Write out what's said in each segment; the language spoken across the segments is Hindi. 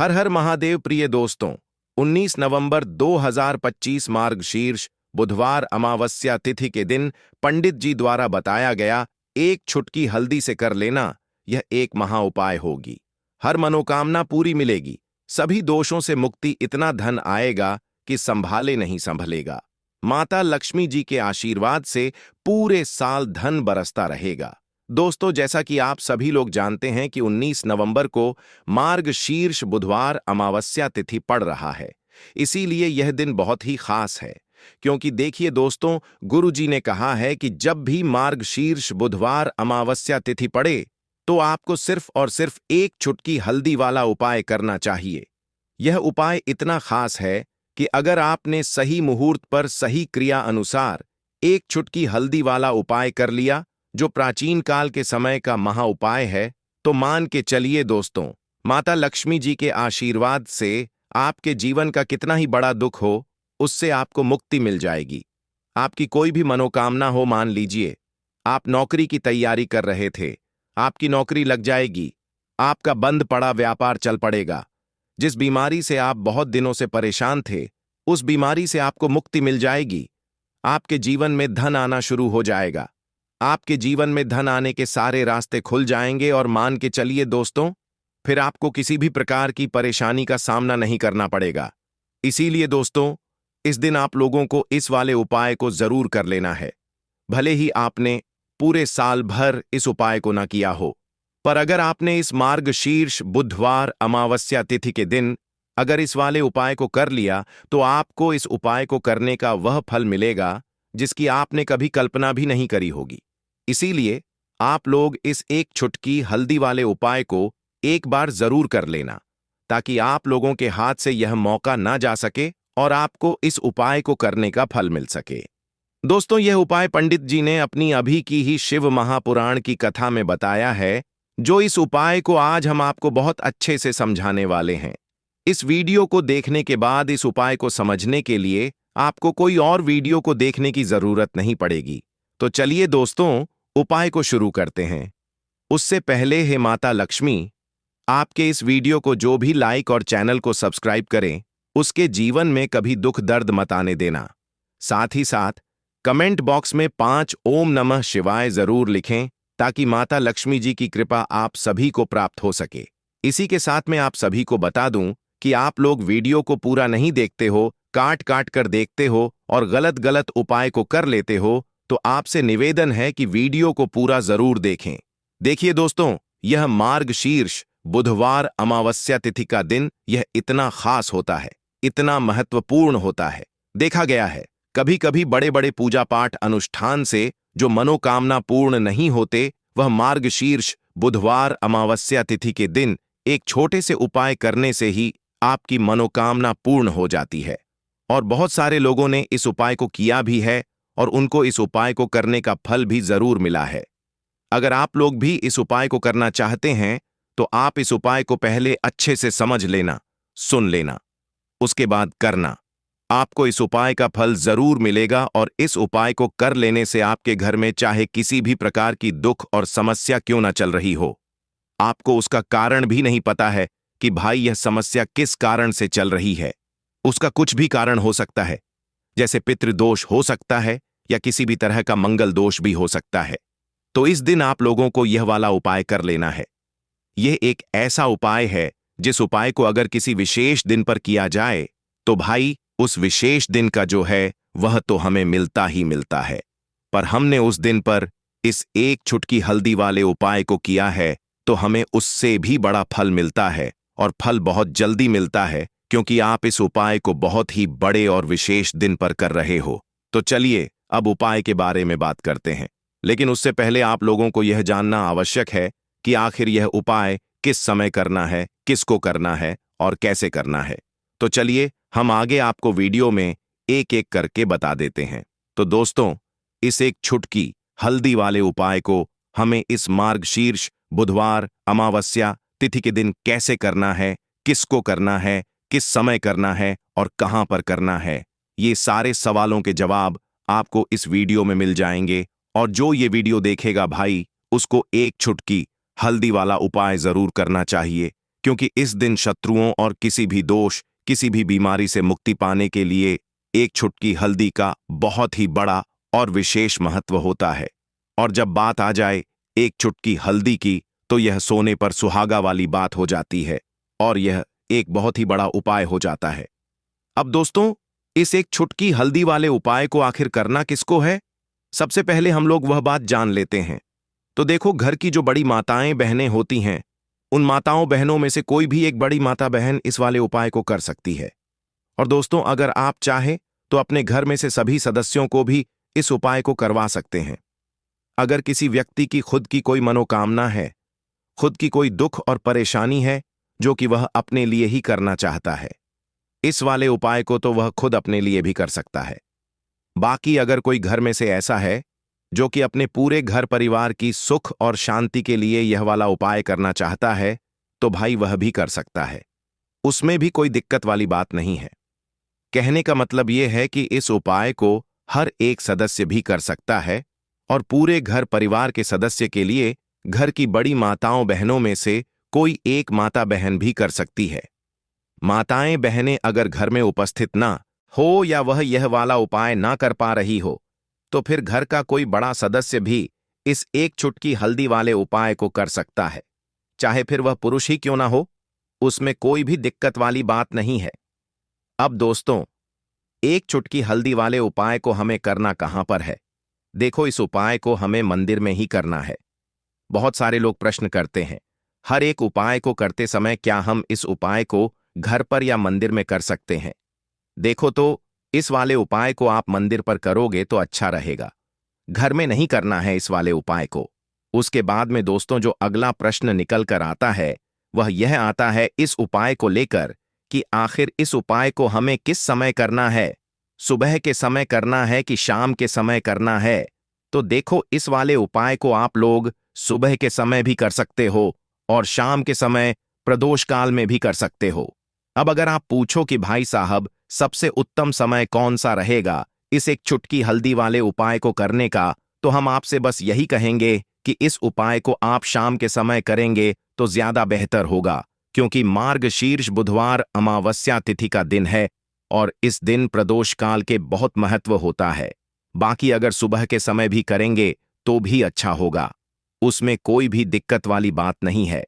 हर हर महादेव प्रिय दोस्तों। 19 नवंबर 2025 मार्गशीर्ष बुधवार अमावस्या तिथि के दिन पंडित जी द्वारा बताया गया एक छुटकी हल्दी से कर लेना, यह एक महा उपाय होगी। हर मनोकामना पूरी मिलेगी, सभी दोषों से मुक्ति, इतना धन आएगा कि संभाले नहीं संभलेगा। माता लक्ष्मी जी के आशीर्वाद से पूरे साल धन बरसता रहेगा। दोस्तों, जैसा कि आप सभी लोग जानते हैं कि 19 नवंबर को मार्गशीर्ष बुधवार अमावस्या तिथि पड़ रहा है। इसीलिए यह दिन बहुत ही खास है, क्योंकि देखिए दोस्तों, गुरु जी ने कहा है कि जब भी मार्गशीर्ष बुधवार अमावस्या तिथि पड़े तो आपको सिर्फ और सिर्फ एक चुटकी हल्दी वाला उपाय करना चाहिए। यह उपाय इतना खास है कि अगर आपने सही मुहूर्त पर सही क्रिया अनुसार एक चुटकी हल्दी वाला उपाय कर लिया, जो प्राचीन काल के समय का महा उपाय है, तो मान के चलिए दोस्तों, माता लक्ष्मी जी के आशीर्वाद से आपके जीवन का कितना ही बड़ा दुख हो, उससे आपको मुक्ति मिल जाएगी। आपकी कोई भी मनोकामना हो, मान लीजिए आप नौकरी की तैयारी कर रहे थे, आपकी नौकरी लग जाएगी, आपका बंद पड़ा व्यापार चल पड़ेगा, जिस बीमारी से आप बहुत दिनों से परेशान थे, उस बीमारी से आपको मुक्ति मिल जाएगी। आपके जीवन में धन आना शुरू हो जाएगा, आपके जीवन में धन आने के सारे रास्ते खुल जाएंगे और मान के चलिए दोस्तों, फिर आपको किसी भी प्रकार की परेशानी का सामना नहीं करना पड़ेगा। इसीलिए दोस्तों, इस दिन आप लोगों को इस वाले उपाय को जरूर कर लेना है। भले ही आपने पूरे साल भर इस उपाय को ना किया हो, पर अगर आपने इस मार्गशीर्ष बुधवार अमावस्या तिथि के दिन अगर इस वाले उपाय को कर लिया, तो आपको इस उपाय को करने का वह फल मिलेगा जिसकी आपने कभी कल्पना भी नहीं करी होगी। इसीलिए आप लोग इस एक चुटकी हल्दी वाले उपाय को एक बार जरूर कर लेना, ताकि आप लोगों के हाथ से यह मौका ना जा सके और आपको इस उपाय को करने का फल मिल सके। दोस्तों, यह उपाय पंडित जी ने अपनी अभी की ही शिव महापुराण की कथा में बताया है, जो इस उपाय को आज हम आपको बहुत अच्छे से समझाने वाले हैं। इस वीडियो को देखने के बाद इस उपाय को समझने के लिए आपको कोई और वीडियो को देखने की जरूरत नहीं पड़ेगी। तो चलिए दोस्तों, उपाय को शुरू करते हैं। उससे पहले हे माता लक्ष्मी, आपके इस वीडियो को जो भी लाइक और चैनल को सब्सक्राइब करें, उसके जीवन में कभी दुख दर्द मत आने देना। साथ ही साथ कमेंट बॉक्स में 5 ओम नमः शिवाय जरूर लिखें, ताकि माता लक्ष्मी जी की कृपा आप सभी को प्राप्त हो सके। इसी के साथ मैं आप सभी को बता दूं कि आप लोग वीडियो को पूरा नहीं देखते हो, काट काट कर देखते हो और गलत गलत उपाय को कर लेते हो, तो आपसे निवेदन है कि वीडियो को पूरा जरूर देखें। देखिए दोस्तों, यह मार्गशीर्ष बुधवार अमावस्या तिथि का दिन यह इतना खास होता है, इतना महत्वपूर्ण होता है। देखा गया है कभी कभी बड़े बड़े पूजा पाठ अनुष्ठान से जो मनोकामना पूर्ण नहीं होते, वह मार्गशीर्ष बुधवार अमावस्या तिथि के दिन एक छोटे से उपाय करने से ही आपकी मनोकामना पूर्ण हो जाती है। और बहुत सारे लोगों ने इस उपाय को किया भी है और उनको इस उपाय को करने का फल भी जरूर मिला है। अगर आप लोग भी इस उपाय को करना चाहते हैं, तो आप इस उपाय को पहले अच्छे से समझ लेना, सुन लेना, उसके बाद करना। आपको इस उपाय का फल जरूर मिलेगा और इस उपाय को कर लेने से आपके घर में चाहे किसी भी प्रकार की दुख और समस्या क्यों ना चल रही हो, आपको उसका कारण भी नहीं पता है कि भाई यह समस्या किस कारण से चल रही है। उसका कुछ भी कारण हो सकता है, जैसे पितृदोष हो सकता है या किसी भी तरह का मंगल दोष भी हो सकता है। तो इस दिन आप लोगों को यह वाला उपाय कर लेना है। यह एक ऐसा उपाय है जिस उपाय को अगर किसी विशेष दिन पर किया जाए, तो भाई उस विशेष दिन का जो है वह तो हमें मिलता ही मिलता है। पर हमने उस दिन पर इस एक चुटकी हल्दी वाले उपाय को किया है, तो हमें उससे भी बड़ा फल मिलता है और फल बहुत जल्दी मिलता है, क्योंकि आप इस उपाय को बहुत ही बड़े और विशेष दिन पर कर रहे हो। तो चलिए अब उपाय के बारे में बात करते हैं, लेकिन उससे पहले आप लोगों को यह जानना आवश्यक है कि आखिर यह उपाय किस समय करना है, किसको करना है और कैसे करना है। तो चलिए हम आगे आपको वीडियो में एक एक करके बता देते हैं। तो दोस्तों, इस एक छुटकी हल्दी वाले उपाय को हमें इस मार्गशीर्ष बुधवार अमावस्या तिथि के दिन कैसे करना है, किसको करना है, किस समय करना है और कहां पर करना है, ये सारे सवालों के जवाब आपको इस वीडियो में मिल जाएंगे। और जो ये वीडियो देखेगा भाई, उसको एक चुटकी हल्दी वाला उपाय जरूर करना चाहिए, क्योंकि इस दिन शत्रुओं और किसी भी दोष, किसी भी बीमारी से मुक्ति पाने के लिए एक चुटकी हल्दी का बहुत ही बड़ा और विशेष महत्व होता है। और जब बात आ जाए एक चुटकी हल्दी की, तो यह सोने पर सुहागा वाली बात हो जाती है और यह एक बहुत ही बड़ा उपाय हो जाता है। अब दोस्तों, इस एक चुटकी हल्दी वाले उपाय को आखिर करना किसको है? सबसे पहले हम लोग वह बात जान लेते हैं। तो देखो, घर की जो बड़ी माताएं बहनें होती हैं, उन माताओं बहनों में से कोई भी एक बड़ी माता बहन इस वाले उपाय को कर सकती है। और दोस्तों, अगर आप चाहें तो अपने घर में से सभी सदस्यों को भी इस उपाय को करवा सकते हैं। अगर किसी व्यक्ति की खुद की कोई मनोकामना है, खुद की कोई दुख और परेशानी है जो कि वह अपने लिए ही करना चाहता है, इस वाले उपाय को तो वह खुद अपने लिए भी कर सकता है। बाकी अगर कोई घर में से ऐसा है जो कि अपने पूरे घर परिवार की सुख और शांति के लिए यह वाला उपाय करना चाहता है, तो भाई वह भी कर सकता है। उसमें भी कोई दिक्कत वाली बात नहीं है। कहने का मतलब यह है कि इस उपाय को हर एक सदस्य भी कर सकता है और पूरे घर परिवार के सदस्य के लिए घर की बड़ी माताओं बहनों में से कोई एक माता बहन भी कर सकती है। माताएं बहनें अगर घर में उपस्थित ना हो या वह यह वाला उपाय ना कर पा रही हो, तो फिर घर का कोई बड़ा सदस्य भी इस एक चुटकी हल्दी वाले उपाय को कर सकता है, चाहे फिर वह पुरुष ही क्यों ना हो। उसमें कोई भी दिक्कत वाली बात नहीं है। अब दोस्तों, एक चुटकी हल्दी वाले उपाय को हमें करना कहां पर है? देखो, इस उपाय को हमें मंदिर में ही करना है। बहुत सारे लोग प्रश्न करते हैं, हर एक उपाय को करते समय क्या हम इस उपाय को घर पर या मंदिर में कर सकते हैं? देखो, तो इस वाले उपाय को आप मंदिर पर करोगे तो अच्छा रहेगा। घर में नहीं करना है इस वाले उपाय को। उसके बाद में दोस्तों, जो अगला प्रश्न निकल कर आता है वह यह आता है इस उपाय को लेकर कि आखिर इस उपाय को हमें किस समय करना है? सुबह के समय करना है कि शाम के समय करना है? तो देखो, इस वाले उपाय को आप लोग सुबह के समय भी कर सकते हो और शाम के समय प्रदोष काल में भी कर सकते हो। अब अगर आप पूछो कि भाई साहब, सबसे उत्तम समय कौन सा रहेगा इस एक चुटकी हल्दी वाले उपाय को करने का, तो हम आपसे बस यही कहेंगे कि इस उपाय को आप शाम के समय करेंगे तो ज्यादा बेहतर होगा, क्योंकि मार्गशीर्ष बुधवार अमावस्या तिथि का दिन है और इस दिन प्रदोष काल के बहुत महत्व होता है। बाकी अगर सुबह के समय भी करेंगे तो भी अच्छा होगा, उसमें कोई भी दिक्कत वाली बात नहीं है।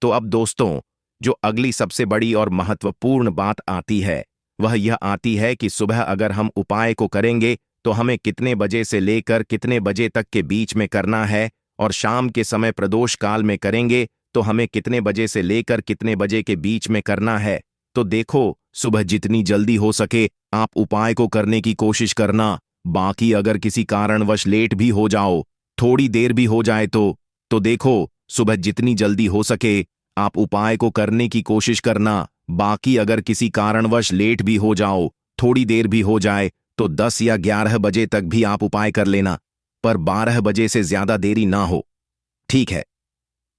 तो अब दोस्तों, जो अगली सबसे बड़ी और महत्वपूर्ण बात आती है वह यह आती है कि सुबह अगर हम उपाय को करेंगे तो हमें कितने बजे से लेकर कितने बजे तक के बीच में करना है, और शाम के समय प्रदोष काल में करेंगे तो हमें कितने बजे से लेकर कितने बजे के बीच में करना है। तो देखो, सुबह जितनी जल्दी हो सके आप उपाय को करने की कोशिश करना। बाकी अगर किसी कारणवश लेट भी हो जाओ, थोड़ी देर भी हो जाए तो देखो, सुबह जितनी जल्दी हो सके आप उपाय को करने की कोशिश करना। बाकी अगर किसी कारणवश लेट भी हो जाओ, थोड़ी देर भी हो जाए, तो 10 या 11 बजे तक भी आप उपाय कर लेना, पर 12 बजे से ज्यादा देरी ना हो। ठीक है,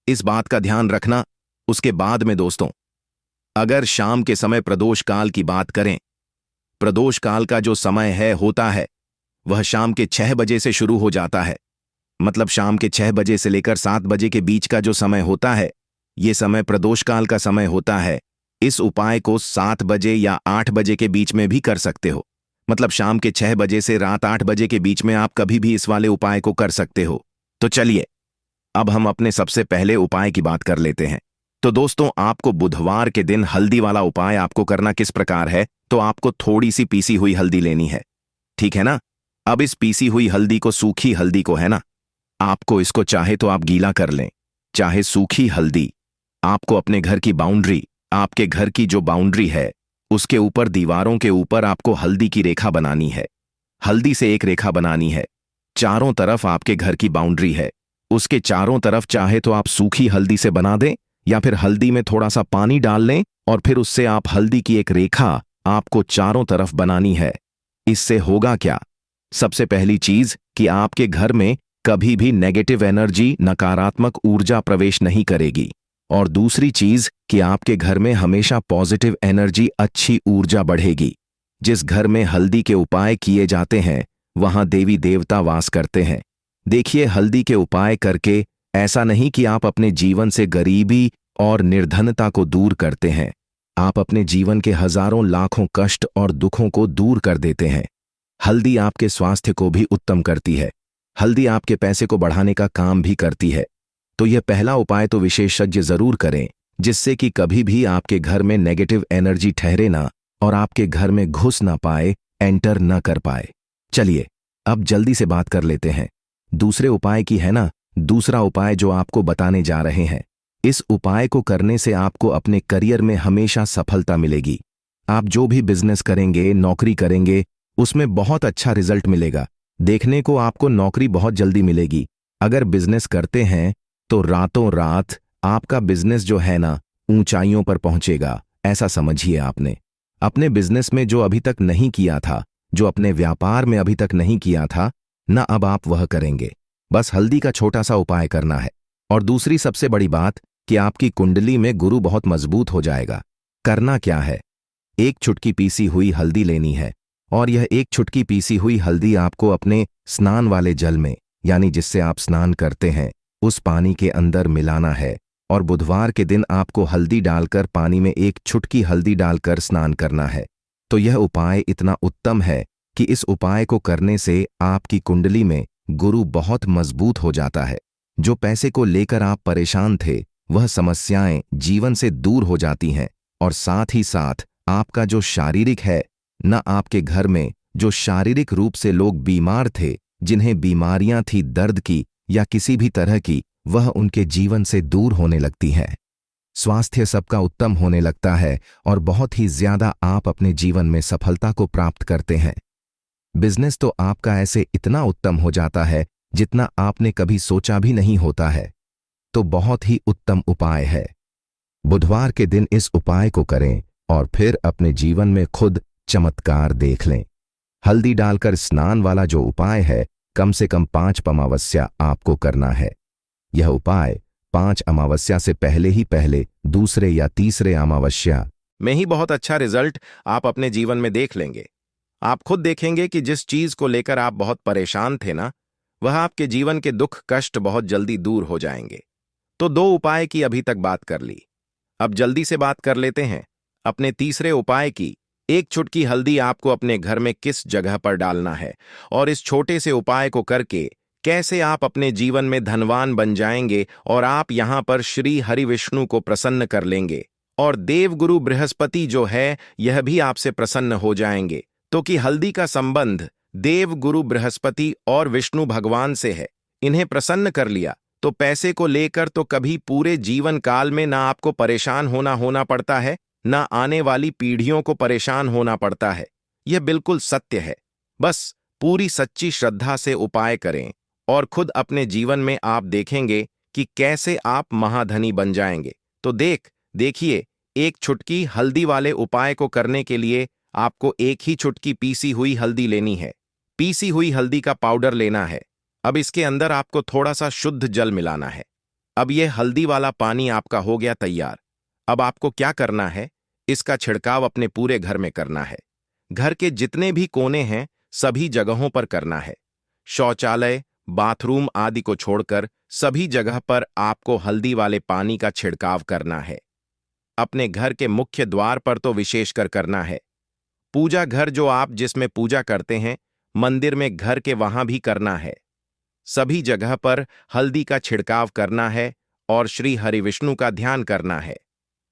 इस बात का ध्यान रखना। उसके बाद में दोस्तों, अगर शाम के समय प्रदोष काल की बात करें, प्रदोष काल का जो समय होता है वह शाम के 6 बजे से शुरू हो जाता है। मतलब शाम के 6 बजे से लेकर 7 बजे के बीच का जो समय होता है, ये समय प्रदोष काल का समय होता है। इस उपाय को 7 बजे या 8 बजे के बीच में भी कर सकते हो। मतलब शाम के 6 बजे से रात 8 बजे के बीच में आप कभी भी इस वाले उपाय को कर सकते हो। तो चलिए, अब हम अपने सबसे पहले उपाय की बात कर लेते हैं। तो दोस्तों, आपको बुधवार के दिन हल्दी वाला उपाय आपको करना किस प्रकार है? तो आपको थोड़ी सी पीसी हुई हल्दी लेनी है, ठीक है ना? अब इस पीसी हुई हल्दी को, सूखी हल्दी को है ना, आपको इसको चाहे तो आप गीला कर लें, चाहे सूखी हल्दी। आपको अपने घर की बाउंड्री, आपके घर की जो बाउंड्री है उसके ऊपर, दीवारों के ऊपर आपको हल्दी की रेखा बनानी है। हल्दी से एक रेखा बनानी है। चारों तरफ आपके घर की बाउंड्री है, उसके चारों तरफ चाहे तो आप सूखी हल्दी से बना दें या फिर हल्दी में थोड़ा सा पानी डाल लें और फिर उससे आप हल्दी की एक रेखा आपको चारों तरफ बनानी है। इससे होगा क्या? सबसे पहली चीज कि आपके घर में कभी भी नेगेटिव एनर्जी, नकारात्मक ऊर्जा प्रवेश नहीं करेगी। और दूसरी चीज कि आपके घर में हमेशा पॉजिटिव एनर्जी, अच्छी ऊर्जा बढ़ेगी। जिस घर में हल्दी के उपाय किए जाते हैं वहां देवी देवता वास करते हैं। देखिए, हल्दी के उपाय करके ऐसा नहीं कि आप अपने जीवन से गरीबी और निर्धनता को दूर करते हैं। आप अपने जीवन के हजारों लाखों कष्ट और दुखों को दूर कर देते हैं। हल्दी आपके स्वास्थ्य को भी उत्तम करती है। हल्दी आपके पैसे को बढ़ाने का काम भी करती है। तो यह पहला उपाय तो विशेषज्ञ जरूर करें, जिससे कि कभी भी आपके घर में नेगेटिव एनर्जी ठहरे ना और आपके घर में घुस ना पाए, एंटर ना कर पाए। चलिए अब जल्दी से बात कर लेते हैं दूसरे उपाय की, है ना। दूसरा उपाय जो आपको बताने जा रहे हैं, इस उपाय को करने से आपको अपने करियर में हमेशा सफलता मिलेगी। आप जो भी बिजनेस करेंगे, नौकरी करेंगे, उसमें बहुत अच्छा रिजल्ट मिलेगा। देखने को आपको नौकरी बहुत जल्दी मिलेगी। अगर बिजनेस करते हैं तो रातों रात आपका बिजनेस जो है ना, ऊंचाइयों पर पहुंचेगा। ऐसा समझिए आपने अपने बिजनेस में जो अभी तक नहीं किया था, जो अपने व्यापार में अभी तक नहीं किया था ना, अब आप वह करेंगे। बस हल्दी का छोटा सा उपाय करना है। और दूसरी सबसे बड़ी बात कि आपकी कुंडली में गुरु बहुत मजबूत हो जाएगा। करना क्या है, एक चुटकी पीसी हुई हल्दी लेनी है और यह एक चुटकी पीसी हुई हल्दी आपको अपने स्नान वाले जल में, यानी जिससे आप स्नान करते हैं, उस पानी के अंदर मिलाना है। और बुधवार के दिन आपको हल्दी डालकर पानी में एक चुटकी हल्दी डालकर स्नान करना है। तो यह उपाय इतना उत्तम है कि इस उपाय को करने से आपकी कुंडली में गुरु बहुत मजबूत हो जाता है। जो पैसे को लेकर आप परेशान थे, वह समस्याएं जीवन से दूर हो जाती हैं। और साथ ही साथ आपका जो शारीरिक है न, आपके घर में जो शारीरिक रूप से लोग बीमार थे, जिन्हें बीमारियां थी दर्द की या किसी भी तरह की, वह उनके जीवन से दूर होने लगती हैं। स्वास्थ्य सबका उत्तम होने लगता है और बहुत ही ज्यादा आप अपने जीवन में सफलता को प्राप्त करते हैं। बिजनेस तो आपका ऐसे इतना उत्तम हो जाता है जितना आपने कभी सोचा भी नहीं होता है। तो बहुत ही उत्तम उपाय है। बुधवार के दिन इस उपाय को करें और फिर अपने जीवन में खुद चमत्कार देख लें। हल्दी डालकर स्नान वाला जो उपाय है, कम से कम 5 अमावस्या आपको करना है। यह उपाय 5 अमावस्या से पहले ही पहले दूसरे या तीसरे अमावस्या में ही बहुत अच्छा रिजल्ट आप अपने जीवन में देख लेंगे। आप खुद देखेंगे कि जिस चीज को लेकर आप बहुत परेशान थे ना, वह आपके जीवन के दुख कष्ट बहुत जल्दी दूर हो जाएंगे। तो 2 उपाय की अभी तक बात कर ली। अब जल्दी से बात कर लेते हैं अपने तीसरे उपाय की। एक चुटकी हल्दी आपको अपने घर में किस जगह पर डालना है और इस छोटे से उपाय को करके कैसे आप अपने जीवन में धनवान बन जाएंगे और आप यहां पर श्री हरि विष्णु को प्रसन्न कर लेंगे और देवगुरु बृहस्पति जो है यह भी आपसे प्रसन्न हो जाएंगे। तो कि हल्दी का संबंध देवगुरु बृहस्पति और विष्णु भगवान से है। इन्हें प्रसन्न कर लिया तो पैसे को लेकर तो कभी पूरे जीवन काल में ना आपको परेशान होना पड़ता है, ना आने वाली पीढ़ियों को परेशान होना पड़ता है। यह बिल्कुल सत्य है। बस पूरी सच्ची श्रद्धा से उपाय करें और खुद अपने जीवन में आप देखेंगे कि कैसे आप महाधनी बन जाएंगे। तो देखिए, एक चुटकी हल्दी वाले उपाय को करने के लिए आपको एक ही चुटकी पीसी हुई हल्दी लेनी है। पीसी हुई हल्दी का पाउडर लेना है। अब इसके अंदर आपको थोड़ा सा शुद्ध जल मिलाना है। अब यह हल्दी वाला पानी आपका हो गया तैयार। अब आपको क्या करना है, इसका छिड़काव अपने पूरे घर में करना है। घर के जितने भी कोने हैं, सभी जगहों पर करना है। शौचालय, बाथरूम आदि को छोड़कर सभी जगह पर आपको हल्दी वाले पानी का छिड़काव करना है। अपने घर के मुख्य द्वार पर तो विशेषकर करना है। पूजा घर जो आप जिसमें पूजा करते हैं, मंदिर में घर के वहां भी करना है। सभी जगह पर हल्दी का छिड़काव करना है और श्री हरि विष्णु का ध्यान करना है।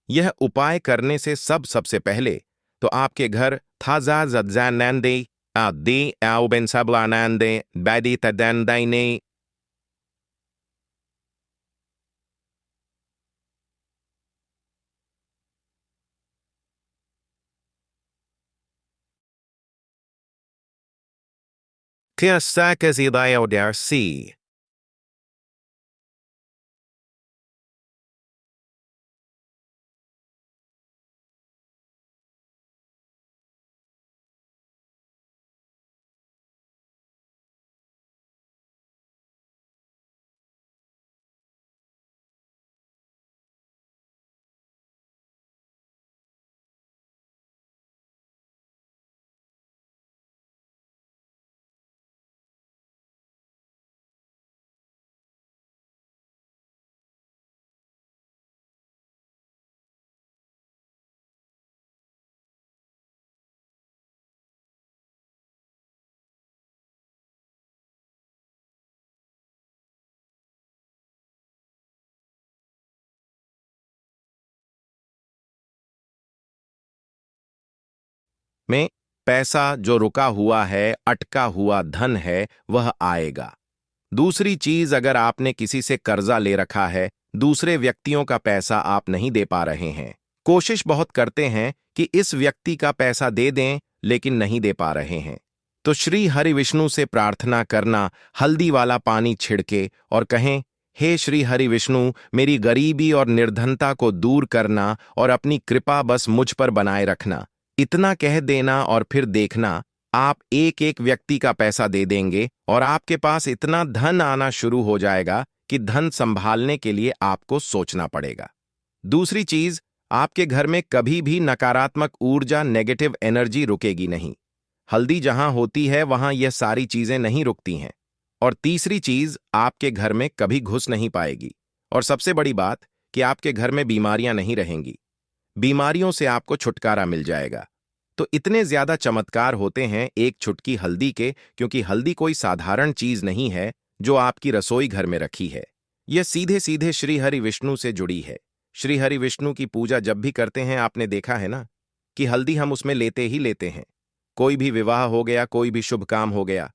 यह उपाय करने से सबसे पहले तो आपके घर थाजा जद्जैनंदे दे आओबेन सबलानंदे बैदी तदंदाइने que sacas ideo der si. में पैसा जो रुका हुआ है, अटका हुआ धन है, वह आएगा। दूसरी चीज, अगर आपने किसी से कर्जा ले रखा है, दूसरे व्यक्तियों का पैसा आप नहीं दे पा रहे हैं, कोशिश बहुत करते हैं कि इस व्यक्ति का पैसा दे दें, लेकिन नहीं दे पा रहे हैं, तो श्री हरि विष्णु से प्रार्थना करना, हल्दी वाला पानी छिड़के और कहें, हे श्री हरि विष्णु, मेरी गरीबी और निर्धनता को दूर करना और अपनी कृपा बस मुझ पर बनाए रखना। इतना कह देना और फिर देखना, आप एक एक व्यक्ति का पैसा दे देंगे और आपके पास इतना धन आना शुरू हो जाएगा कि धन संभालने के लिए आपको सोचना पड़ेगा। दूसरी चीज, आपके घर में कभी भी नकारात्मक ऊर्जा, नेगेटिव एनर्जी रुकेगी नहीं। हल्दी जहां होती है वहां यह सारी चीजें नहीं रुकती हैं। और तीसरी चीज, आपके घर में कभी घुस नहीं पाएगी। और सबसे बड़ी बात कि आपके घर में बीमारियां नहीं रहेंगी। बीमारियों से आपको छुटकारा मिल जाएगा। तो इतने ज्यादा चमत्कार होते हैं एक चुटकी हल्दी के, क्योंकि हल्दी कोई साधारण चीज नहीं है जो आपकी रसोई घर में रखी है। यह सीधे सीधे श्री हरि विष्णु से जुड़ी है। श्री हरि विष्णु की पूजा जब भी करते हैं, आपने देखा है ना कि हल्दी हम उसमें लेते ही लेते हैं। कोई भी विवाह हो गया, कोई भी शुभ काम हो गया,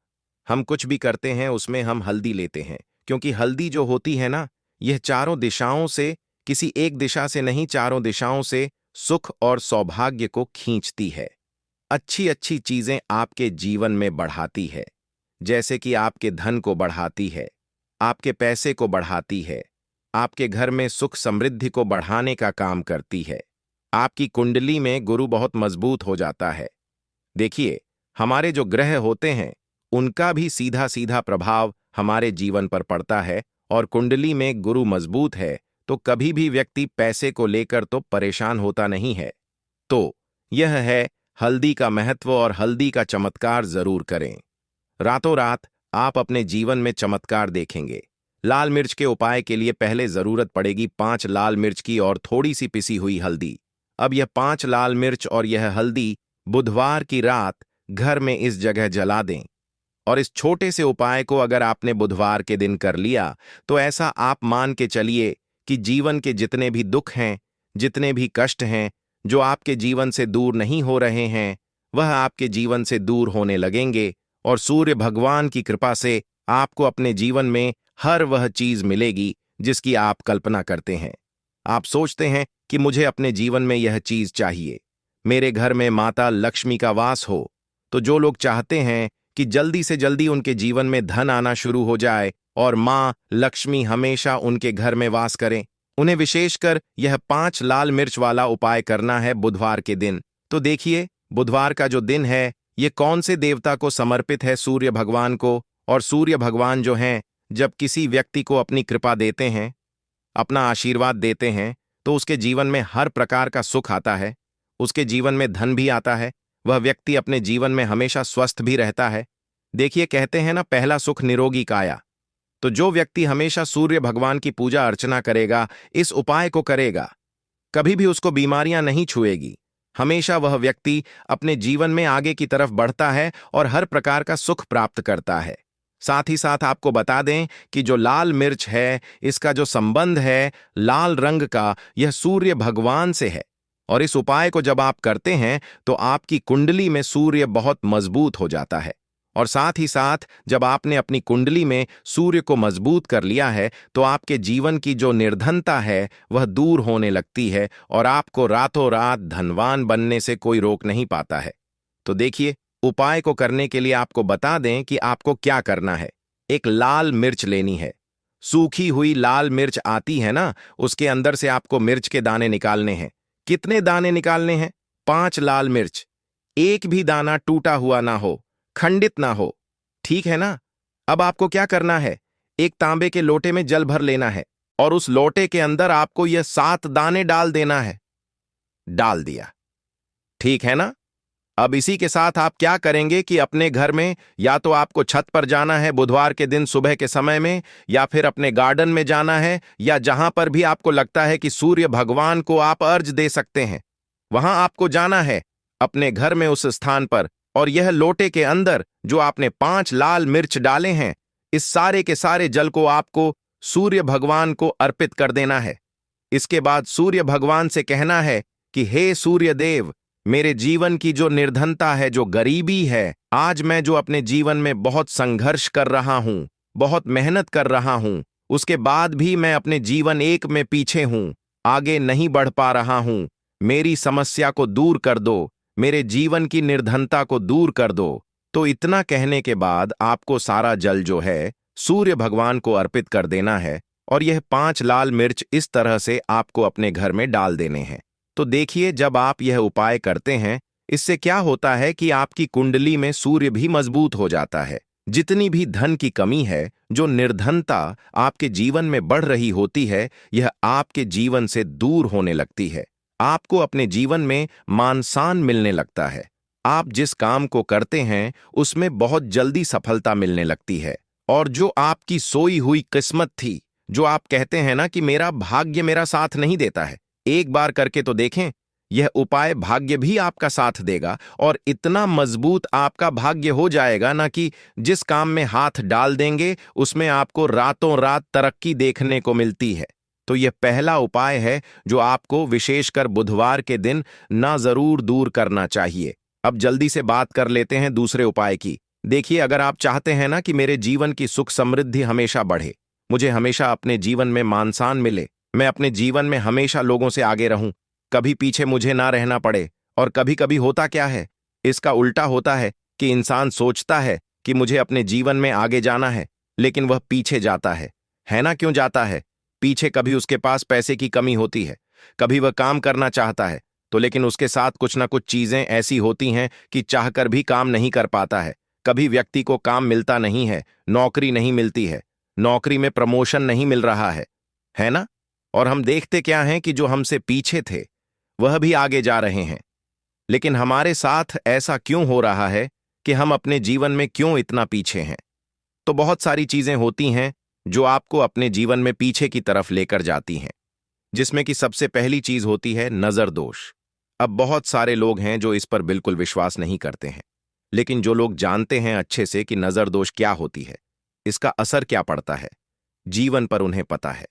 हम कुछ भी करते हैं उसमें हम हल्दी लेते हैं, क्योंकि हल्दी जो होती है ना, यह चारों दिशाओं से, किसी एक दिशा से नहीं, चारों दिशाओं से सुख और सौभाग्य को खींचती है। अच्छी अच्छी चीजें आपके जीवन में बढ़ाती है, जैसे कि आपके धन को बढ़ाती है, आपके पैसे को बढ़ाती है, आपके घर में सुख समृद्धि को बढ़ाने का काम करती है। आपकी कुंडली में गुरु बहुत मजबूत हो जाता है। देखिए, हमारे जो ग्रह होते हैं उनका भी सीधा सीधा प्रभाव हमारे जीवन पर पड़ता है, और कुंडली में गुरु मजबूत है तो कभी भी व्यक्ति पैसे को लेकर तो परेशान होता नहीं है। तो यह है हल्दी का महत्व, और हल्दी का चमत्कार जरूर करें। रातों रात आप अपने जीवन में चमत्कार देखेंगे। लाल मिर्च के उपाय के लिए पहले जरूरत पड़ेगी 5 लाल मिर्च की और थोड़ी सी पिसी हुई हल्दी। अब यह 5 लाल मिर्च और यह हल्दी बुधवार की रात घर में इस जगह जला दें। और इस छोटे से उपाय को अगर आपने बुधवार के दिन कर लिया तो ऐसा आप मान के चलिए कि जीवन के जितने भी दुख हैं, जितने भी कष्ट हैं, जो आपके जीवन से दूर नहीं हो रहे हैं, वह आपके जीवन से दूर होने लगेंगे, और सूर्य भगवान की कृपा से आपको अपने जीवन में हर वह चीज मिलेगी जिसकी आप कल्पना करते हैं। आप सोचते हैं कि मुझे अपने जीवन में यह चीज चाहिए, मेरे घर में माता लक्ष्मी का वास हो। तो जो लोग चाहते हैं कि जल्दी से जल्दी उनके जीवन में धन आना शुरू हो जाए और मां लक्ष्मी हमेशा उनके घर में वास करें, उन्हें विशेषकर यह 5 लाल मिर्च वाला उपाय करना है बुधवार के दिन। तो देखिए, बुधवार का जो दिन है ये कौन से देवता को समर्पित है? सूर्य भगवान को। और सूर्य भगवान जो हैं, जब किसी व्यक्ति को अपनी कृपा देते हैं, अपना आशीर्वाद देते हैं, तो उसके जीवन में हर प्रकार का सुख आता है, उसके जीवन में धन भी आता है, वह व्यक्ति अपने जीवन में हमेशा स्वस्थ भी रहता है। देखिए, कहते हैं ना, पहला सुख निरोगी काया। तो जो व्यक्ति हमेशा सूर्य भगवान की पूजा अर्चना करेगा, इस उपाय को करेगा, कभी भी उसको बीमारियां नहीं छुएगी। हमेशा वह व्यक्ति अपने जीवन में आगे की तरफ बढ़ता है और हर प्रकार का सुख प्राप्त करता है। साथ ही साथ आपको बता दें कि जो लाल मिर्च है, इसका जो संबंध है लाल रंग का, यह सूर्य भगवान से है। और इस उपाय को जब आप करते हैं तो आपकी कुंडली में सूर्य बहुत मजबूत हो जाता है। और साथ ही साथ जब आपने अपनी कुंडली में सूर्य को मजबूत कर लिया है तो आपके जीवन की जो निर्धनता है वह दूर होने लगती है, और आपको रातों रात धनवान बनने से कोई रोक नहीं पाता है। तो देखिए, उपाय को करने के लिए आपको बता दें कि आपको क्या करना है। एक लाल मिर्च लेनी है, सूखी हुई लाल मिर्च आती है ना, उसके अंदर से आपको मिर्च के दाने निकालने हैं। कितने दाने निकालने हैं? 5 लाल मिर्च। एक भी दाना टूटा हुआ ना हो, खंडित ना हो, ठीक है ना? अब आपको क्या करना है, एक तांबे के लोटे में जल भर लेना है और उस लोटे के अंदर आपको यह 7 दाने डाल देना है। डाल दिया, ठीक है ना? अब इसी के साथ आप क्या करेंगे कि अपने घर में या तो आपको छत पर जाना है बुधवार के दिन सुबह के समय में, या फिर अपने गार्डन में जाना है, या जहां पर भी आपको लगता है कि सूर्य भगवान को आप अर्ज दे सकते हैं, वहां आपको जाना है अपने घर में उस स्थान पर। और यह लोटे के अंदर जो आपने 5 लाल मिर्च डाले हैं, इस सारे के सारे जल को आपको सूर्य भगवान को अर्पित कर देना है। इसके बाद सूर्य भगवान से कहना है कि हे सूर्य देव, मेरे जीवन की जो निर्धनता है, जो गरीबी है, आज मैं जो अपने जीवन में बहुत संघर्ष कर रहा हूं, बहुत मेहनत कर रहा हूं, उसके बाद भी मैं अपने जीवन एक में पीछे हूं, आगे नहीं बढ़ पा रहा हूं। मेरी समस्या को दूर कर दो, मेरे जीवन की निर्धनता को दूर कर दो। तो इतना कहने के बाद आपको सारा जल जो है सूर्य भगवान को अर्पित कर देना है और यह 5 लाल मिर्च इस तरह से आपको अपने घर में डाल देने हैं। तो देखिए, जब आप यह उपाय करते हैं, इससे क्या होता है कि आपकी कुंडली में सूर्य भी मजबूत हो जाता है। जितनी भी धन की कमी है, जो निर्धनता आपके जीवन में बढ़ रही होती है, यह आपके जीवन से दूर होने लगती है। आपको अपने जीवन में मान सम्मान मिलने लगता है। आप जिस काम को करते हैं उसमें बहुत जल्दी सफलता मिलने लगती है। और जो आपकी सोई हुई किस्मत थी, जो आप कहते हैं ना कि मेरा भाग्य मेरा साथ नहीं देता है, एक बार करके तो देखें। यह उपाय भाग्य भी आपका साथ देगा और इतना मजबूत आपका भाग्य हो जाएगा ना कि जिस काम में हाथ डाल देंगे उसमें आपको रातों रात तरक्की देखने को मिलती है। तो यह पहला उपाय है जो आपको विशेषकर बुधवार के दिन ना जरूर दूर करना चाहिए। अब जल्दी से बात कर लेते हैं दूसरे उपाय की। देखिए, अगर आप चाहते हैं ना कि मेरे जीवन की सुख समृद्धि हमेशा बढ़े, मुझे हमेशा अपने जीवन में मान सम्मान मिले, मैं अपने जीवन में हमेशा लोगों से आगे रहूं, कभी पीछे मुझे ना रहना पड़े। और कभी कभी होता क्या है, इसका उल्टा होता है कि इंसान सोचता है कि मुझे अपने जीवन में आगे जाना है, लेकिन वह पीछे जाता है ना? क्यों जाता है पीछे? कभी उसके पास पैसे की कमी होती है, कभी वह काम करना चाहता है तो लेकिन उसके साथ कुछ ना कुछ चीजें ऐसी होती हैं कि चाहकर भी काम नहीं कर पाता है। कभी व्यक्ति को काम मिलता नहीं है, नौकरी नहीं मिलती है, नौकरी में प्रमोशन नहीं मिल रहा है ना? और हम देखते क्या हैं कि जो हमसे पीछे थे वह भी आगे जा रहे हैं। लेकिन हमारे साथ ऐसा क्यों हो रहा है कि हम अपने जीवन में क्यों इतना पीछे हैं? तो बहुत सारी चीजें होती हैं जो आपको अपने जीवन में पीछे की तरफ लेकर जाती हैं, जिसमें कि सबसे पहली चीज होती है नजर दोष। अब बहुत सारे लोग हैं जो इस पर बिल्कुल विश्वास नहीं करते हैं, लेकिन जो लोग जानते हैं अच्छे से कि नजर दोष क्या होती है, इसका असर क्या पड़ता है जीवन पर, उन्हें पता है।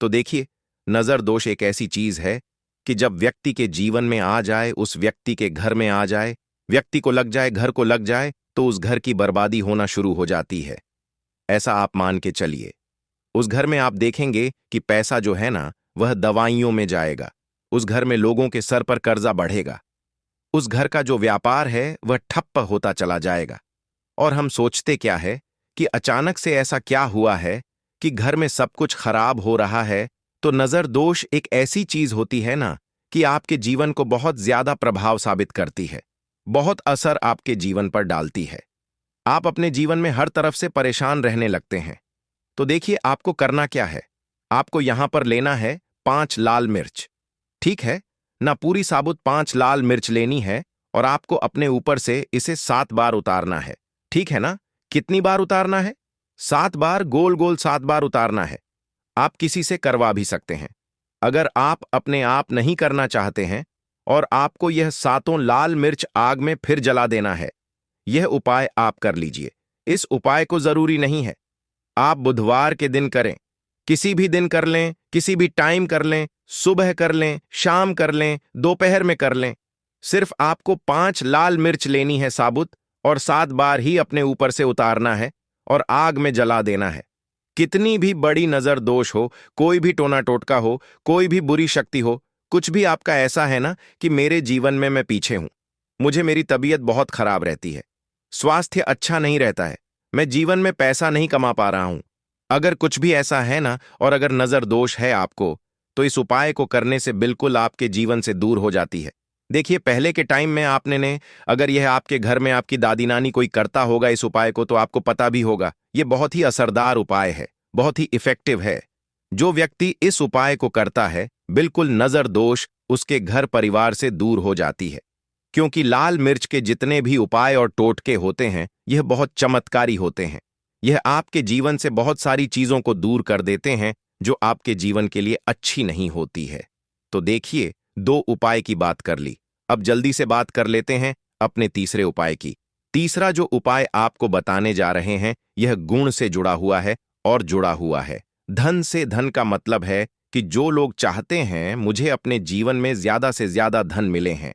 तो देखिए, नजर दोष एक ऐसी चीज है कि जब व्यक्ति के जीवन में आ जाए, उस व्यक्ति के घर में आ जाए, व्यक्ति को लग जाए, घर को लग जाए, तो उस घर की बर्बादी होना शुरू हो जाती है। ऐसा आप मान के चलिए, उस घर में आप देखेंगे कि पैसा जो है ना वह दवाइयों में जाएगा, उस घर में लोगों के सर पर कर्जा बढ़ेगा, उस घर का जो व्यापार है वह ठप्प होता चला जाएगा। और हम सोचते क्या है कि अचानक से ऐसा क्या हुआ है कि घर में सब कुछ खराब हो रहा है। तो नजर दोष एक ऐसी चीज होती है ना कि आपके जीवन को बहुत ज्यादा प्रभाव साबित करती है, बहुत असर आपके जीवन पर डालती है। आप अपने जीवन में हर तरफ से परेशान रहने लगते हैं। तो देखिए, आपको करना क्या है, आपको यहां पर लेना है 5 लाल मिर्च, ठीक है ना? पूरी साबुत 5 लाल मिर्च लेनी है और आपको अपने ऊपर से इसे 7 बार उतारना है, ठीक है ना? कितनी बार उतारना है? 7 बार, गोल गोल 7 बार उतारना है। आप किसी से करवा भी सकते हैं। अगर आप अपने आप नहीं करना चाहते हैं और आपको यह 7 लाल मिर्च आग में फिर जला देना है, यह उपाय आप कर लीजिए। इस उपाय को जरूरी नहीं है आप बुधवार के दिन करें, किसी भी दिन कर लें, किसी भी टाइम कर लें, सुबह कर लें, शाम कर लें, दोपहर में कर लें। सिर्फ आपको 5 लाल मिर्च लेनी है साबुत और 7 बार ही अपने ऊपर से उतारना है और आग में जला देना है। कितनी भी बड़ी नजर दोष हो, कोई भी टोना टोटका हो, कोई भी बुरी शक्ति हो, कुछ भी आपका ऐसा है ना कि मेरे जीवन में मैं पीछे हूं, मुझे मेरी तबीयत बहुत खराब रहती है, स्वास्थ्य अच्छा नहीं रहता है, मैं जीवन में पैसा नहीं कमा पा रहा हूं, अगर कुछ भी ऐसा है ना और अगर नजर दोष है आपको, तो इस उपाय को करने से बिल्कुल आपके जीवन से दूर हो जाती है। देखिए, पहले के टाइम में आपने ने अगर यह आपके घर में आपकी दादी नानी कोई करता होगा इस उपाय को, तो आपको पता भी होगा यह बहुत ही असरदार उपाय है, बहुत ही इफेक्टिव है। जो व्यक्ति इस उपाय को करता है, बिल्कुल नजर दोष उसके घर परिवार से दूर हो जाती है। क्योंकि लाल मिर्च के जितने भी उपाय और टोटके होते हैं, यह बहुत चमत्कारी होते हैं। यह आपके जीवन से बहुत सारी चीजों को दूर कर देते हैं जो आपके जीवन के लिए अच्छी नहीं होती है। तो देखिए, 2 उपाय की बात कर ली, अब जल्दी से बात कर लेते हैं अपने तीसरे उपाय की। तीसरा जो उपाय आपको बताने जा रहे हैं, यह गुण से जुड़ा हुआ है और जुड़ा हुआ है धन से। धन का मतलब है कि जो लोग चाहते हैं मुझे अपने जीवन में ज्यादा से ज्यादा धन मिले हैं,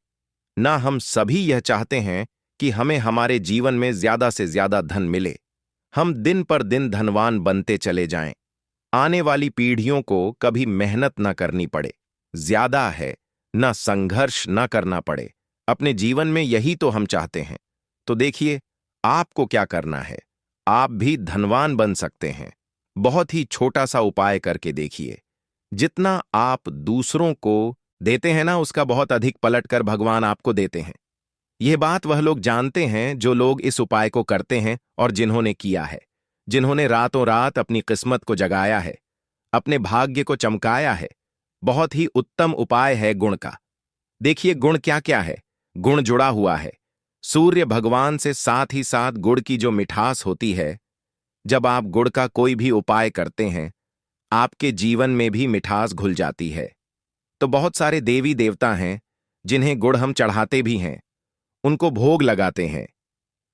ना हम सभी यह चाहते हैं कि हमें हमारे जीवन में ज्यादा से ज्यादा धन मिले, हम दिन पर दिन धनवान बनते चले जाएं, आने वाली पीढ़ियों को कभी मेहनत न करनी पड़े, ज्यादा है न संघर्ष न करना पड़े। अपने जीवन में यही तो हम चाहते हैं। तो देखिए, आपको क्या करना है। आप भी धनवान बन सकते हैं। बहुत ही छोटा सा उपाय करके देखिए। जितना आप दूसरों को देते हैं ना, उसका बहुत अधिक पलटकर भगवान आपको देते हैं। यह बात वह लोग जानते हैं जो लोग इस उपाय को करते हैं और जिन्होंने किया है, जिन्होंने रातों रात अपनी किस्मत को जगाया है, अपने भाग्य को चमकाया है। बहुत ही उत्तम उपाय है गुण का। देखिए गुण क्या क्या है। गुण जुड़ा हुआ है सूर्य भगवान से, साथ ही साथ गुड़ की जो मिठास होती है, जब आप गुड़ का कोई भी उपाय करते हैं, आपके जीवन में भी मिठास घुल जाती है। तो बहुत सारे देवी देवता हैं जिन्हें गुड़ हम चढ़ाते भी हैं, उनको भोग लगाते हैं।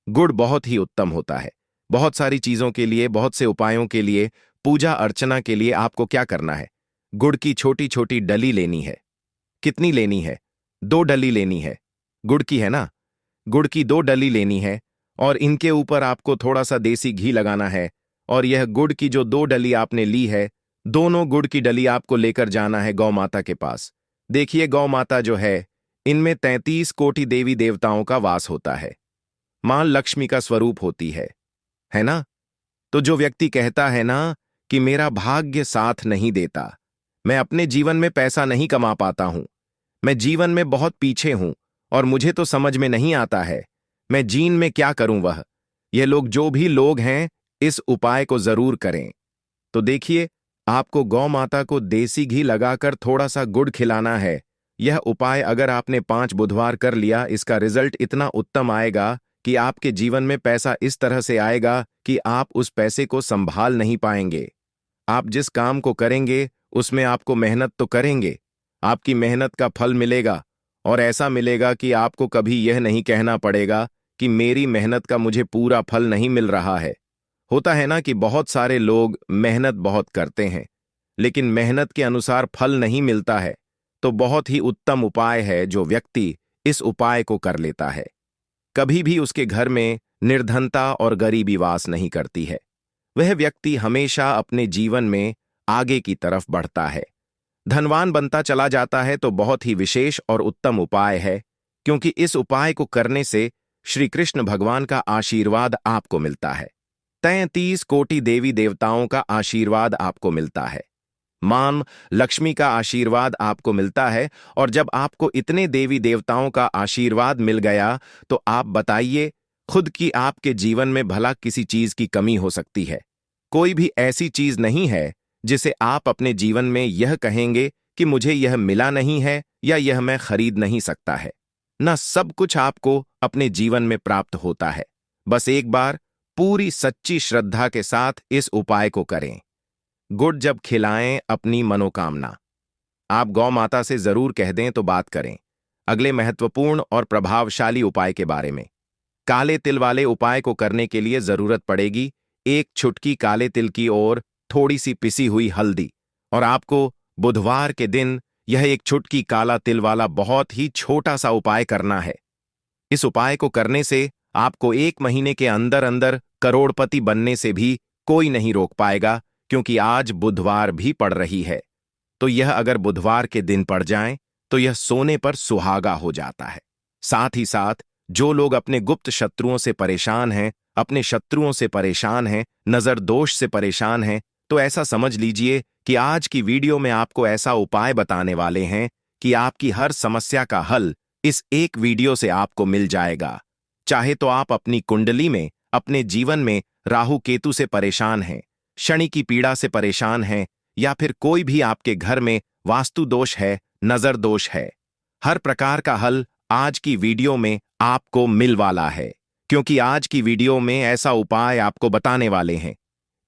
गुड़ बहुत ही उत्तम होता है बहुत सारी चीजों के लिए, बहुत से उपायों के लिए, पूजा अर्चना के लिए। आपको क्या करना है, गुड़ की छोटी छोटी डली लेनी है। कितनी लेनी है? 2 डली लेनी है। गुड़ की है ना, गुड़ की 2 डली लेनी है और इनके ऊपर आपको थोड़ा सा देसी घी लगाना है। और यह गुड़ की जो 2 डली आपने ली है, दोनों गुड़ की डली आपको लेकर जाना है गौ माता के पास। देखिए गौ माता जो है, इनमें 33 कोटि देवी देवताओं का वास होता है, मां लक्ष्मी का स्वरूप होती है ना। तो जो व्यक्ति कहता है ना कि मेरा भाग्य साथ नहीं देता, मैं अपने जीवन में पैसा नहीं कमा पाता हूं, मैं जीवन में बहुत पीछे हूं और मुझे तो समझ में नहीं आता है, मैं जीन में क्या करूं, वह ये लोग जो भी लोग हैं, इस उपाय को जरूर करें। तो देखिए, आपको गौ माता को देसी घी लगाकर थोड़ा सा गुड़ खिलाना है। यह उपाय अगर आपने 5 बुधवार कर लिया, इसका रिजल्ट इतना उत्तम आएगा कि आपके जीवन में पैसा इस तरह से आएगा कि आप उस पैसे को संभाल नहीं पाएंगे। आप जिस काम को करेंगे उसमें आपको मेहनत तो करेंगे, आपकी मेहनत का फल मिलेगा और ऐसा मिलेगा कि आपको कभी यह नहीं कहना पड़ेगा कि मेरी मेहनत का मुझे पूरा फल नहीं मिल रहा है। होता है ना कि बहुत सारे लोग मेहनत बहुत करते हैं लेकिन मेहनत के अनुसार फल नहीं मिलता है। तो बहुत ही उत्तम उपाय है जो व्यक्ति इस उपाय को कर लेता है, कभी भी उसके घर में निर्धनता और गरीबी वास नहीं करती है। वह व्यक्ति हमेशा अपने जीवन में आगे की तरफ बढ़ता है, धनवान बनता चला जाता है। तो बहुत ही विशेष और उत्तम उपाय है, क्योंकि इस उपाय को करने से श्री कृष्ण भगवान का आशीर्वाद आपको मिलता है, 33 कोटि देवी देवताओं का आशीर्वाद आपको मिलता है, मां लक्ष्मी का आशीर्वाद आपको मिलता है। और जब आपको इतने देवी देवताओं का आशीर्वाद मिल गया, तो आप बताइए खुद की आपके जीवन में भला किसी चीज की कमी हो सकती है? कोई भी ऐसी चीज नहीं है जिसे आप अपने जीवन में यह कहेंगे कि मुझे यह मिला नहीं है या यह मैं खरीद नहीं सकता है। ना, सब कुछ आपको अपने जीवन में प्राप्त होता है। बस एक बार पूरी सच्ची श्रद्धा के साथ इस उपाय को करें। गुड़ जब खिलाएं अपनी मनोकामना, आप गौ माता से जरूर कह दें तो बात करें। अगले महत्वपूर्ण और प्रभावशाली उपाय के बारे में। काले तिल वाले उपाय को करने के लिए जरूरत पड़ेगी 1 चुटकी काले तिल की और थोड़ी सी पिसी हुई हल्दी। और आपको बुधवार के दिन यह 1 चुटकी काला तिल वाला बहुत ही छोटा सा उपाय करना है। इस उपाय को करने से आपको 1 महीने के अंदर अंदर करोड़पति बनने से भी कोई नहीं रोक पाएगा, क्योंकि आज बुधवार भी पड़ रही है। तो यह अगर बुधवार के दिन पड़ जाए तो यह सोने पर सुहागा हो जाता है। साथ ही साथ जो लोग अपने गुप्त शत्रुओं से परेशान हैं, अपने शत्रुओं से परेशान हैं, नजर दोष से परेशान हैं, तो ऐसा समझ लीजिए कि आज की वीडियो में आपको ऐसा उपाय बताने वाले हैं कि आपकी हर समस्या का हल इस एक वीडियो से आपको मिल जाएगा। चाहे तो आप अपनी कुंडली में, अपने जीवन में राहु केतु से परेशान हैं, शनि की पीड़ा से परेशान हैं, या फिर कोई भी आपके घर में वास्तु दोष है, नजर दोष है, हर प्रकार का हल आज की वीडियो में आपको मिल वाला है। क्योंकि आज की वीडियो में ऐसा उपाय आपको बताने वाले हैं।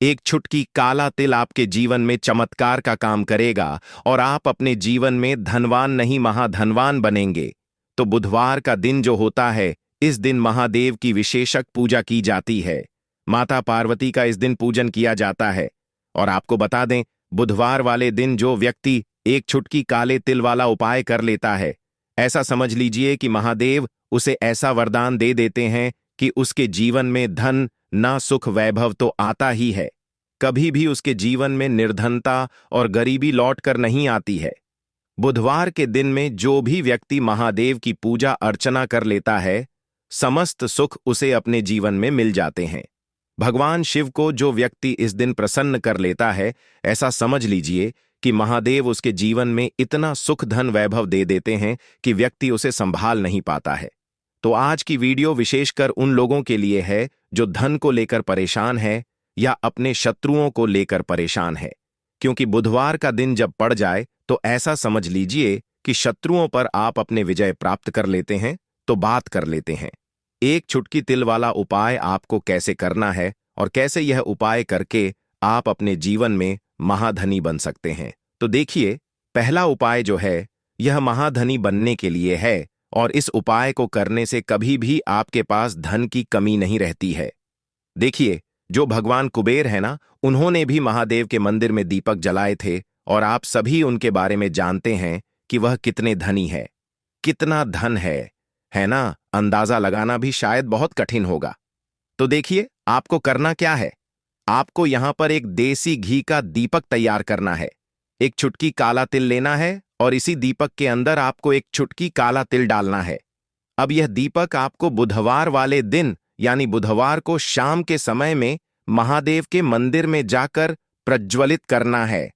1 चुटकी काला तिल आपके जीवन में चमत्कार का काम करेगा और आप अपने जीवन में धनवान नहीं महाधनवान बनेंगे। तो बुधवार का दिन जो होता है, इस दिन महादेव की विशेषक पूजा की जाती है। माता पार्वती का इस दिन पूजन किया जाता है। और आपको बता दें, बुधवार वाले दिन जो व्यक्ति 1 चुटकी काले तिल वाला उपाय कर लेता है, ऐसा समझ लीजिए कि महादेव उसे ऐसा वरदान दे देते हैं कि उसके जीवन में धन ना सुख वैभव तो आता ही है, कभी भी उसके जीवन में निर्धनता और गरीबी लौट कर नहीं आती है। बुधवार के दिन में जो भी व्यक्ति महादेव की पूजा अर्चना कर लेता है, समस्त सुख उसे अपने जीवन में मिल जाते हैं। भगवान शिव को जो व्यक्ति इस दिन प्रसन्न कर लेता है, ऐसा समझ लीजिए कि महादेव उसके जीवन में इतना सुख धन वैभव दे देते हैं कि व्यक्ति उसे संभाल नहीं पाता है। तो आज की वीडियो विशेषकर उन लोगों के लिए है जो धन को लेकर परेशान है या अपने शत्रुओं को लेकर परेशान है, क्योंकि बुधवार का दिन जब पड़ जाए तो ऐसा समझ लीजिए कि शत्रुओं पर आप अपने विजय प्राप्त कर लेते हैं। तो बात कर लेते हैं एक चुटकी तिल वाला उपाय आपको कैसे करना है और कैसे यह उपाय करके आप अपने जीवन में महाधनी बन सकते हैं। तो देखिए, पहला उपाय जो है यह महाधनी बनने के लिए है और इस उपाय को करने से कभी भी आपके पास धन की कमी नहीं रहती है। देखिए, जो भगवान कुबेर है ना, उन्होंने भी महादेव के मंदिर में दीपक जलाए थे और आप सभी उनके बारे में जानते हैं कि वह कितने धनी है, कितना धन है ना। अंदाजा लगाना भी शायद बहुत कठिन होगा। तो देखिए, आपको करना क्या है। आपको यहां पर एक देसी घी का दीपक तैयार करना है। एक चुटकी काला तिल लेना है और इसी दीपक के अंदर आपको एक चुटकी काला तिल डालना है। अब यह दीपक आपको बुधवार वाले दिन यानी बुधवार को शाम के समय में महादेव के मंदिर में जाकर प्रज्वलित करना है।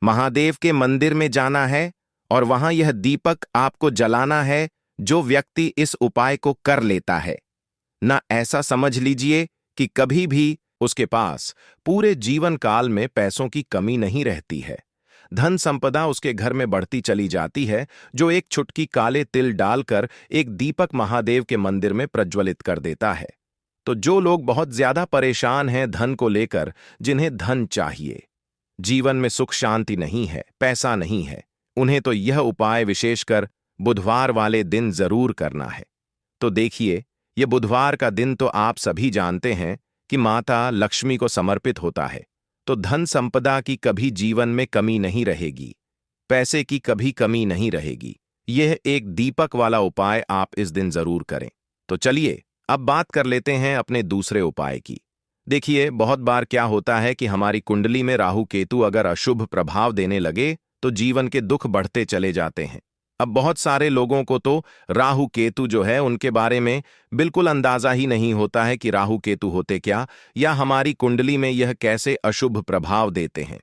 महादेव के मंदिर में जाना है और वहां यह दीपक आपको जलाना है। जो व्यक्ति इस उपाय को कर लेता है ना, ऐसा समझ लीजिए कि कभी भी उसके पास पूरे जीवन काल में पैसों की कमी नहीं रहती है। धन संपदा उसके घर में बढ़ती चली जाती है, जो एक चुटकी काले तिल डालकर एक दीपक महादेव के मंदिर में प्रज्वलित कर देता है। तो जो लोग बहुत ज्यादा परेशान हैं धन को लेकर, जिन्हें धन चाहिए, जीवन में सुख शांति नहीं है, पैसा नहीं है, उन्हें तो यह उपाय विशेषकर बुधवार वाले दिन जरूर करना है। तो देखिए, यह बुधवार का दिन तो आप सभी जानते हैं कि माता लक्ष्मी को समर्पित होता है। तो धन संपदा की कभी जीवन में कमी नहीं रहेगी, पैसे की कभी कमी नहीं रहेगी। यह एक दीपक वाला उपाय आप इस दिन जरूर करें। तो चलिए अब बात कर लेते हैं अपने दूसरे उपाय की। देखिए, बहुत बार क्या होता है कि हमारी कुंडली में राहु केतु अगर अशुभ प्रभाव देने लगे तो जीवन के दुख बढ़ते चले जाते हैं। अब बहुत सारे लोगों को तो राहु केतु जो है उनके बारे में बिल्कुल अंदाजा ही नहीं होता है कि राहु केतु होते क्या या हमारी कुंडली में यह कैसे अशुभ प्रभाव देते हैं।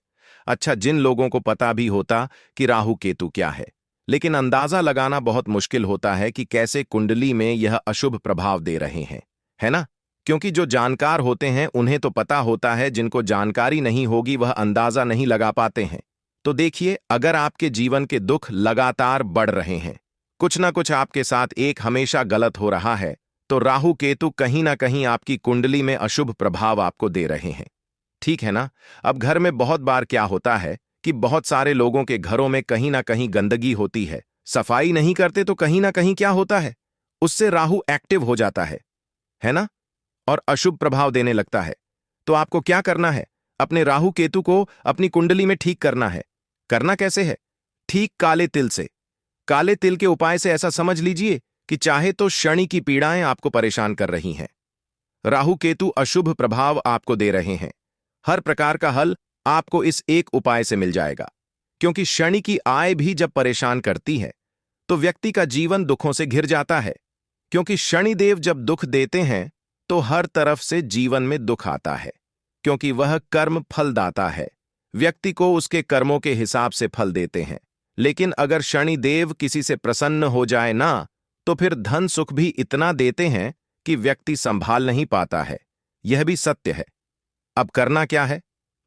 अच्छा, जिन लोगों को पता भी होता कि राहु केतु क्या है, लेकिन अंदाजा लगाना बहुत मुश्किल होता है कि कैसे कुंडली में यह अशुभ प्रभाव दे रहे हैं, है ना। क्योंकि जो जानकार होते हैं उन्हें तो पता होता है, जिनको जानकारी नहीं होगी वह अंदाजा नहीं लगा पाते हैं। तो देखिए, अगर आपके जीवन के दुख लगातार बढ़ रहे हैं, कुछ ना कुछ आपके साथ एक हमेशा गलत हो रहा है, तो राहु केतु कहीं ना कहीं आपकी कुंडली में अशुभ प्रभाव आपको दे रहे हैं, ठीक है ना। अब घर में बहुत बार क्या होता है कि बहुत सारे लोगों के घरों में कहीं ना कहीं गंदगी होती है, सफाई नहीं करते तो कहीं ना कहीं क्या होता है, उससे राहु एक्टिव हो जाता है ना, और अशुभ प्रभाव देने लगता है। तो आपको क्या करना है, अपने राहु केतु को अपनी कुंडली में ठीक करना है। करना कैसे है? ठीक काले तिल से। काले तिल के उपाय से ऐसा समझ लीजिए कि चाहे तो शनि की पीड़ाएं आपको परेशान कर रही हैं, राहु केतु अशुभ प्रभाव आपको दे रहे हैं, हर प्रकार का हल आपको इस एक उपाय से मिल जाएगा। क्योंकि शनि की आय भी जब परेशान करती है तो व्यक्ति का जीवन दुखों से घिर जाता है। क्योंकि शनिदेव जब दुख देते हैं तो हर तरफ से जीवन में दुख आता है, क्योंकि वह कर्म फलदाता है, व्यक्ति को उसके कर्मों के हिसाब से फल देते हैं। लेकिन अगर शनिदेव किसी से प्रसन्न हो जाए ना, तो फिर धन सुख भी इतना देते हैं कि व्यक्ति संभाल नहीं पाता है। यह भी सत्य है। अब करना क्या है?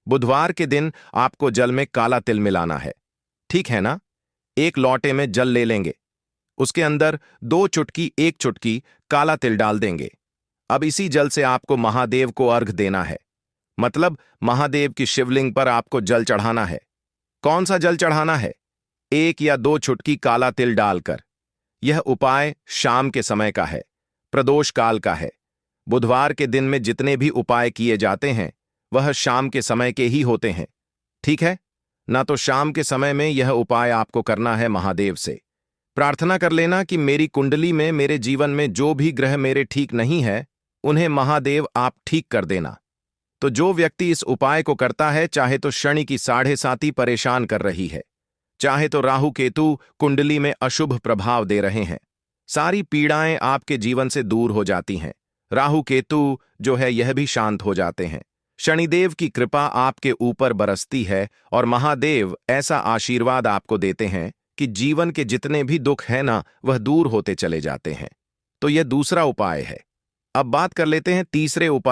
बुधवार के दिन आपको जल में काला तिल मिलाना है, ठीक है ना। एक लोटे में जल ले लेंगे, उसके अंदर 2 चुटकी 1 चुटकी काला तिल डाल देंगे। अब इसी जल से आपको महादेव को अर्घ देना है, मतलब महादेव की शिवलिंग पर आपको जल चढ़ाना है। कौन सा जल चढ़ाना है? 1 या 2 चुटकी काला तिल डालकर। यह उपाय शाम के समय का है, प्रदोष काल का है। बुधवार के दिन में जितने भी उपाय किए जाते हैं वह शाम के समय के ही होते हैं, ठीक है ना। तो शाम के समय में यह उपाय आपको करना है महादेव से। प्रार्थना कर लेना कि मेरी कुंडली में, मेरे जीवन में जो भी ग्रह मेरे ठीक नहीं है, उन्हें महादेव आप ठीक कर देना। तो जो व्यक्ति इस उपाय को करता है, चाहे तो शनि की 7.5 परेशान कर रही है, चाहे तो राहु केतु कुंडली में अशुभ प्रभाव दे रहे हैं, सारी पीड़ाएं आपके जीवन से दूर हो जाती हैं। राहु केतु जो है यह भी शांत हो जाते हैं। शनिदेव की कृपा आपके ऊपर बरसती है और महादेव ऐसा आशीर्वाद आपको देते हैं कि जीवन के जितने भी दुख हैं ना, वह दूर होते चले जाते हैं। तो यह दूसरा उपाय है। अब बात कर लेते हैं तीसरे उपाय